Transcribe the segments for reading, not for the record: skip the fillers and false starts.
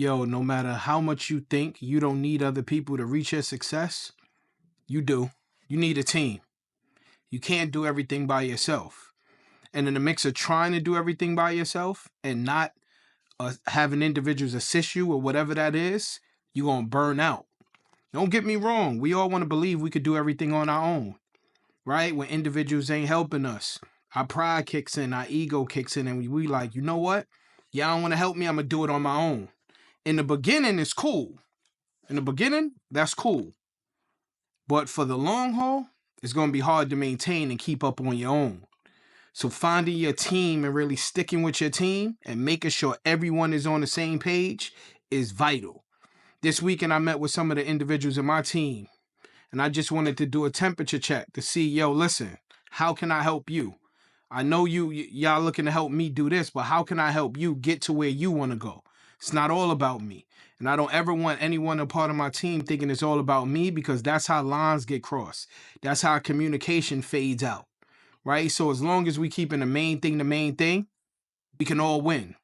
yo, no matter how much you think you don't need other people to reach your success, you do. You need a team. You can't do everything by yourself. And in the mix of trying to do everything by yourself and not having individuals assist you or whatever that is, you're going to burn out. Don't get me wrong. We all want to believe we could do everything on our own, right? When individuals ain't helping us, our pride kicks in, our ego kicks in, and we like, you know what? Y'all don't want to help me. I'm going to do it on my own. In the beginning, it's cool. In the beginning, that's cool. But for the long haul, it's going to be hard to maintain and keep up on your own. So finding your team and really sticking with your team and making sure everyone is on the same page is vital. This weekend, I met with some of the individuals in my team, and I just wanted to do a temperature check to see, yo, listen, how can I help you? I know y'all looking to help me do this, but how can I help you get to where you want to go? It's not all about me. And I don't ever want anyone a part of my team thinking it's all about me, because that's how lines get crossed. That's how communication fades out, right? So as long as we keeping the main thing, we can all win.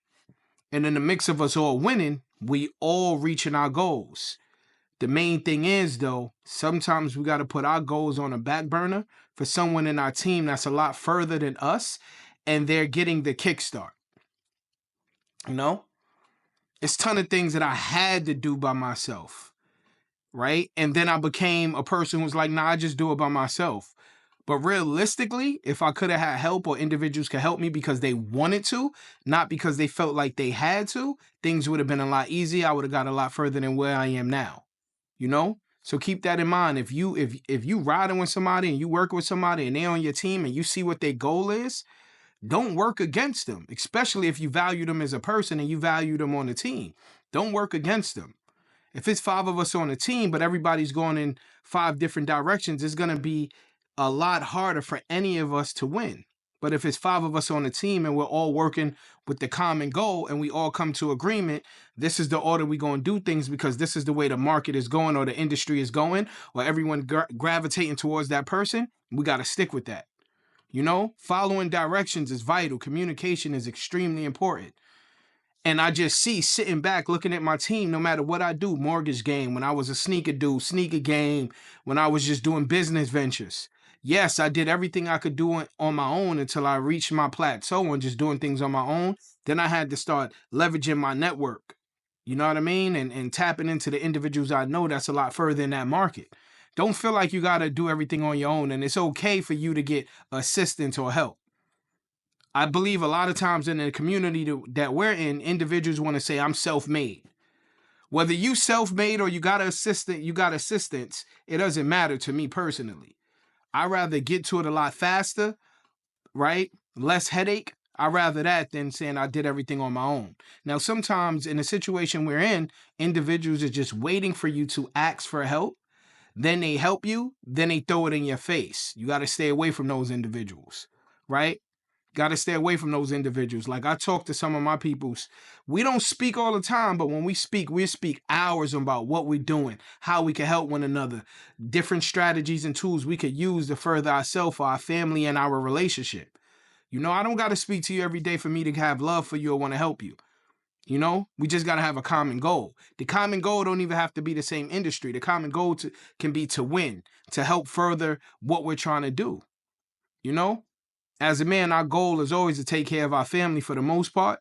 And in the mix of us all winning, we all reaching our goals. The main thing is, though, sometimes we got to put our goals on a back burner for someone in our team that's a lot further than us, and they're getting the kickstart. You know? It's a ton of things that I had to do by myself, right? And then I became a person who's like, nah, I just do it by myself. But realistically, if I could have had help or individuals could help me because they wanted to, not because they felt like they had to, things would have been a lot easier. I would have got a lot further than where I am now. You know? So keep that in mind. If you riding with somebody and you work with somebody and they're on your team and you see what their goal is, don't work against them, especially if you value them as a person and you value them on the team. Don't work against them. If it's 5 of us on a team, but everybody's going in 5 different directions, it's going to be a lot harder for any of us to win. But if it's 5 of us on a team and we're all working with the common goal and we all come to agreement, this is the order we're going to do things because this is the way the market is going or the industry is going or everyone gravitating towards that person, we got to stick with that. You know, following directions is vital. Communication is extremely important. And I just see sitting back, looking at my team, no matter what I do, mortgage game, when I was a sneaker dude, sneaker game, when I was just doing business ventures. Yes, I did everything I could do on my own until I reached my plateau and just doing things on my own. Then I had to start leveraging my network. You know what I mean? And tapping into the individuals I know that's a lot further in that market. Don't feel like you got to do everything on your own, and it's okay for you to get assistance or help. I believe a lot of times in the community that we're in, individuals want to say, I'm self-made. Whether you self-made or you got assistance, it doesn't matter to me personally. I'd rather get to it a lot faster, right? Less headache. I'd rather that than saying I did everything on my own. Now, sometimes in the situation we're in, individuals are just waiting for you to ask for help. Then they help you, then they throw it in your face. You got to stay away from those individuals, right? Got to stay away from those individuals. Like I talk to some of my peoples. We don't speak all the time, but when we speak hours about what we're doing, how we can help one another, different strategies and tools we could use to further ourselves, our family, and our relationship. You know, I don't got to speak to you every day for me to have love for you or want to help you. You know, we just got to have a common goal. The common goal don't even have to be the same industry. The common goal can be to win, to help further what we're trying to do. You know, as a man, our goal is always to take care of our family for the most part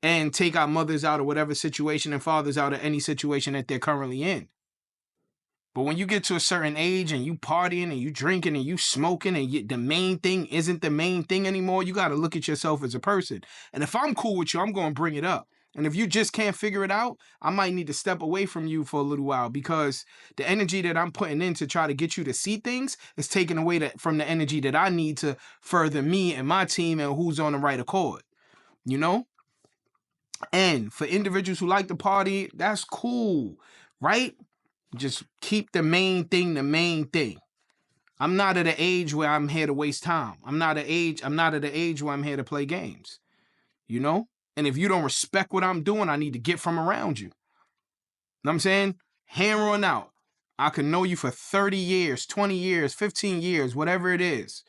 and take our mothers out of whatever situation and fathers out of any situation that they're currently in. But when you get to a certain age and you partying and you drinking and you smoking and the main thing isn't the main thing anymore, you got to look at yourself as a person. And if I'm cool with you, I'm going to bring it up. And if you just can't figure it out, I might need to step away from you for a little while because the energy that I'm putting in to try to get you to see things is taken away from the energy that I need to further me and my team and who's on the right accord, you know? And for individuals who like to party, that's cool, right? Just keep the main thing the main thing. I'm not at an age where I'm here to waste time. I'm not at an age where I'm here to play games, you know? And if you don't respect what I'm doing, I need to get from around you. Know what I'm saying? Here on out. I can know you for 30 years, 20 years, 15 years, whatever it is.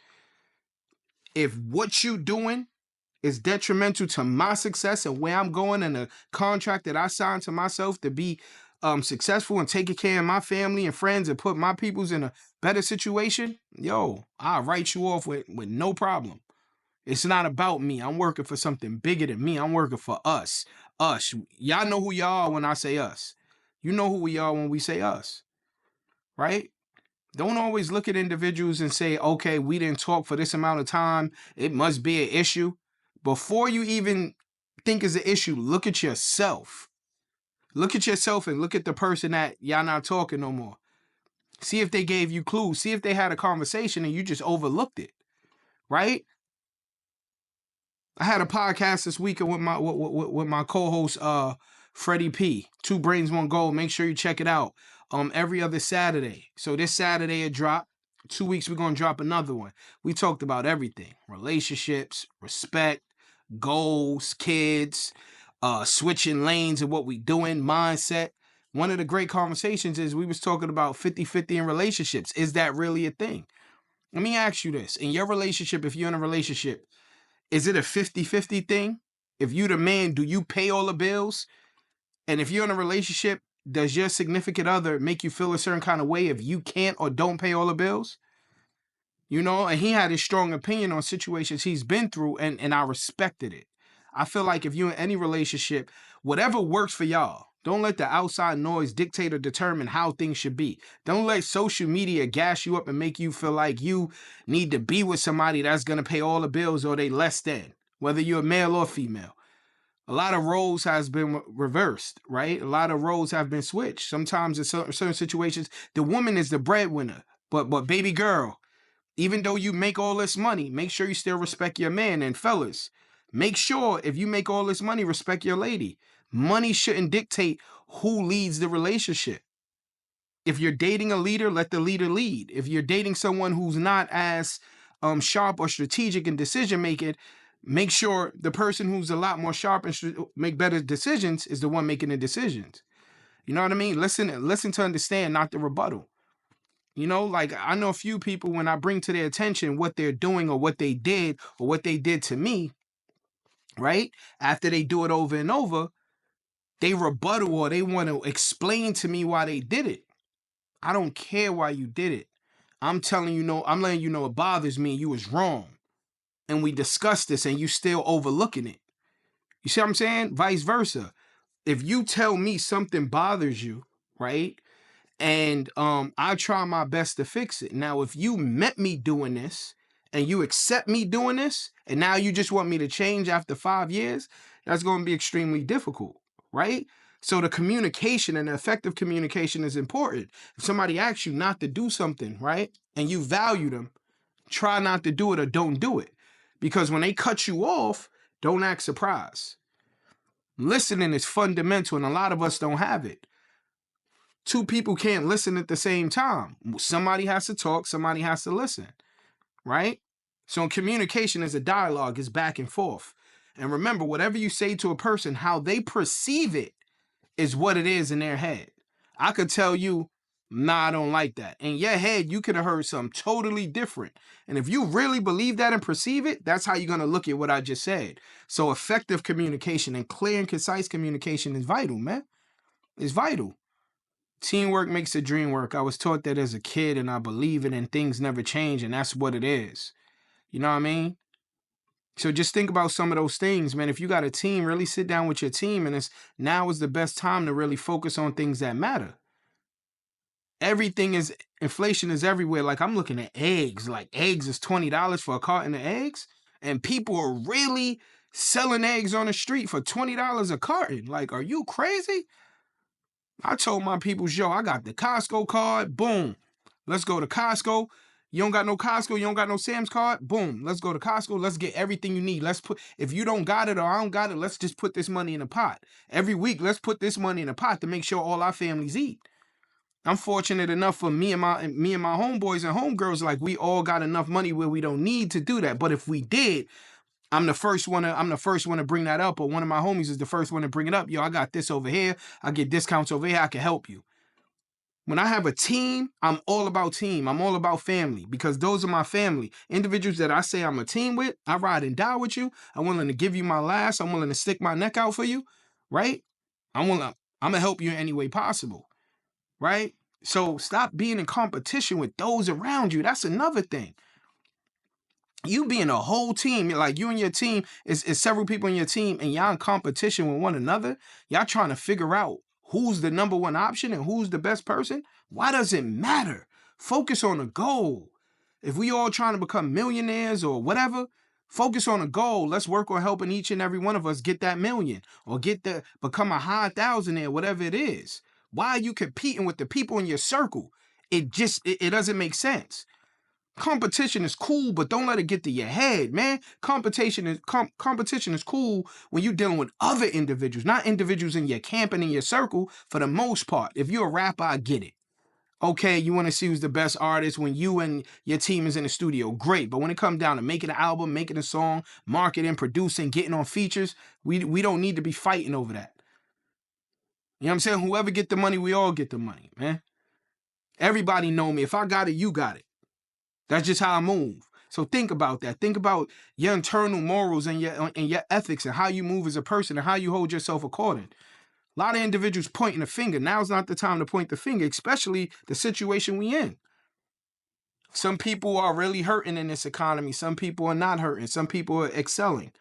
If what you doing is detrimental to my success and where I'm going and the contract that I signed to myself to be successful and taking care of my family and friends and put my peoples in a better situation, yo, I'll write you off with no problem. It's not about me. I'm working for something bigger than me. I'm working for us. Us. Y'all know who y'all are when I say us. You know who we are when we say us, right? Don't always look at individuals and say, okay, we didn't talk for this amount of time. It must be an issue. Before you even think it's an issue, look at yourself. Look at yourself and look at the person that y'all not talking no more. See if they gave you clues. See if they had a conversation and you just overlooked it, right? I had a podcast this weekend with my co-host Freddie P. Two Brains One Goal. Make sure you check it out. Every other Saturday. So this Saturday it dropped. 2 weeks we're gonna drop another one. We talked about everything: relationships, respect, goals, kids, switching lanes and what we doing, mindset. One of the great conversations is we was talking about 50-50 in relationships. Is that really a thing? Let me ask you this. In your relationship, if you're in a relationship, is it a 50-50 thing? If you the man, do you pay all the bills? And if you're in a relationship, does your significant other make you feel a certain kind of way if you can't or don't pay all the bills? You know, and he had his strong opinion on situations he's been through, and I respected it. I feel like if you're in any relationship, whatever works for y'all, don't let the outside noise dictate or determine how things should be. Don't let social media gas you up and make you feel like you need to be with somebody that's going to pay all the bills or they less than, whether you're male or female. A lot of roles has been reversed, right? A lot of roles have been switched. Sometimes in certain situations, the woman is the breadwinner, but baby girl, even though you make all this money, make sure you still respect your man. And fellas, make sure if you make all this money, respect your lady. Money shouldn't dictate who leads the relationship. If you're dating a leader, let the leader lead. If you're dating someone who's not as sharp or strategic in decision making, make sure the person who's a lot more sharp and make better decisions is the one making the decisions. You know what I mean? Listen to understand, not the rebuttal. You know, like I know a few people when I bring to their attention what they're doing or what they did to me, right? After they do it over and over, they rebuttal or they want to explain to me why they did it. I don't care why you did it. I'm letting you know it bothers me and you was wrong. And we discussed this and you still overlooking it. You see what I'm saying? Vice versa. If you tell me something bothers you, right? And I try my best to fix it. Now, if you met me doing this and you accept me doing this, and now you just want me to change after 5 years, that's going to be extremely difficult, right? So the communication and the effective communication is important. If somebody asks you not to do something, right, and you value them, try not to do it or don't do it. Because when they cut you off, don't act surprised. Listening is fundamental, and a lot of us don't have it. Two people can't listen at the same time. Somebody has to talk, somebody has to listen, right? So communication is a dialogue, is back and forth. And remember, whatever you say to a person, how they perceive it is what it is in their head. I could tell you, nah, I don't like that. In your head, you could have heard something totally different. And if you really believe that and perceive it, that's how you're going to look at what I just said. So effective communication and clear and concise communication is vital, man. It's vital. Teamwork makes the dream work. I was taught that as a kid and I believe it, and things never change, and that's what it is. You know what I mean? So just think about some of those things, man. If you got a team, really sit down with your team, and now is the best time to really focus on things that matter. Inflation is everywhere. Like I'm looking at eggs. Like eggs is $20 for a carton of eggs, and people are really selling eggs on the street for $20 a carton. Like, are you crazy? I told my people, yo, I got the Costco card. Boom. Let's go to Costco. You don't got no Costco, you don't got no Sam's card. Boom. Let's go to Costco. Let's get everything you need. If you don't got it or I don't got it, let's just put this money in a pot. Every week, let's put this money in a pot to make sure all our families eat. I'm fortunate enough for me and my homeboys and homegirls, like we all got enough money where we don't need to do that. But if we did, I'm the first one to bring that up, or one of my homies is the first one to bring it up. Yo, I got this over here. I get discounts over here. I can help you. When I have a team, I'm all about team. I'm all about family because those are my family. Individuals that I say I'm a team with, I ride and die with you. I'm willing to give you my last. I'm willing to stick my neck out for you, right? I'm gonna help you in any way possible, right? So stop being in competition with those around you. That's another thing. You being a whole team, like you and your team is several people in your team, and y'all in competition with one another. Y'all trying to figure out who's the number one option and who's the best person. Why does it matter? Focus on a goal. If we all trying to become millionaires or whatever, focus on a goal. Let's work on helping each and every one of us get that million or become a high thousandaire, whatever it is. Why are you competing with the people in your circle? It doesn't make sense. Competition is cool, but don't let it get to your head, man. Competition is cool when you're dealing with other individuals, not individuals in your camp and in your circle for the most part. If you're a rapper, I get it. Okay, you want to see who's the best artist when you and your team is in the studio, great. But when it comes down to making an album, making a song, marketing, producing, getting on features, we don't need to be fighting over that. You know what I'm saying? Whoever get the money, we all get the money, man. Everybody know me. If I got it, you got it. That's just how I move. So think about that. Think about your internal morals and your ethics and how you move as a person and how you hold yourself according. A lot of individuals pointing the finger. Now's not the time to point the finger, especially the situation we in. Some people are really hurting in this economy. Some people are not hurting. Some people are excelling,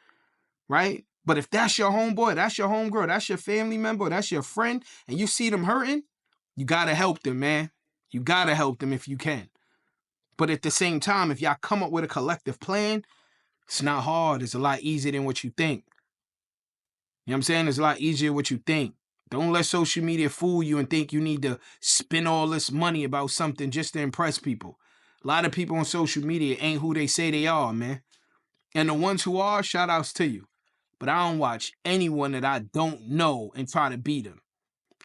right? But if that's your homeboy, that's your homegirl, that's your family member, that's your friend, and you see them hurting, you got to help them, man. You got to help them if you can. But at the same time, if y'all come up with a collective plan, it's not hard. It's a lot easier than what you think. You know what I'm saying? It's a lot easier than what you think. Don't let social media fool you and think you need to spend all this money about something just to impress people. A lot of people on social media ain't who they say they are, man. And the ones who are, shout outs to you. But I don't watch anyone that I don't know and try to beat them.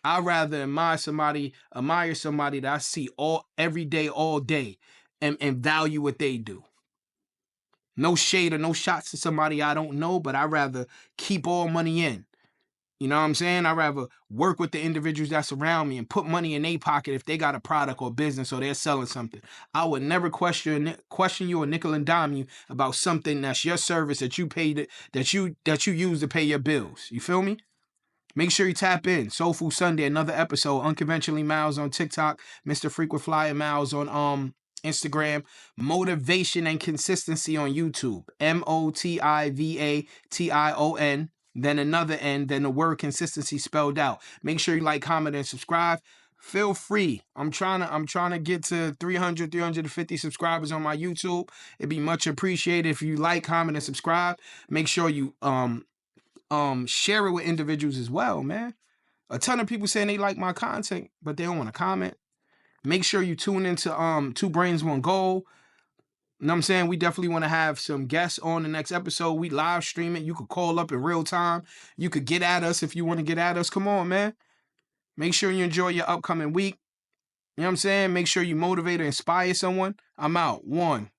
I'd rather admire somebody that I see every day, all day, and value what they do. No shade or no shots to somebody I don't know, but I'd rather keep all money in. You know what I'm saying? I'd rather work with the individuals that's around me and put money in their pocket if they got a product or business or they're selling something. I would never question you or nickel and dime you about something that's your service that you paid, that you use to pay your bills. You feel me? Make sure you tap in. Soul Food Sunday, another episode. Unconventionally Miles on TikTok. Mr. Frequent Flyer Miles on Instagram. Motivation and Consistency on YouTube. Motivatation. Then another N. Then the word consistency spelled out. Make sure you like, comment, and subscribe. Feel free. I'm trying to get to 350 subscribers on my YouTube. It'd be much appreciated if you like, comment, and subscribe. Make sure you share it with individuals as well, man. A ton of people saying they like my content, but they don't want to comment. Make sure you tune into Two Brains, One Goal. You know what I'm saying? We definitely want to have some guests on the next episode. We live stream it. You could call up in real time. You could get at us if you want to get at us. Come on, man. Make sure you enjoy your upcoming week. You know what I'm saying? Make sure you motivate or inspire someone. I'm out. 1.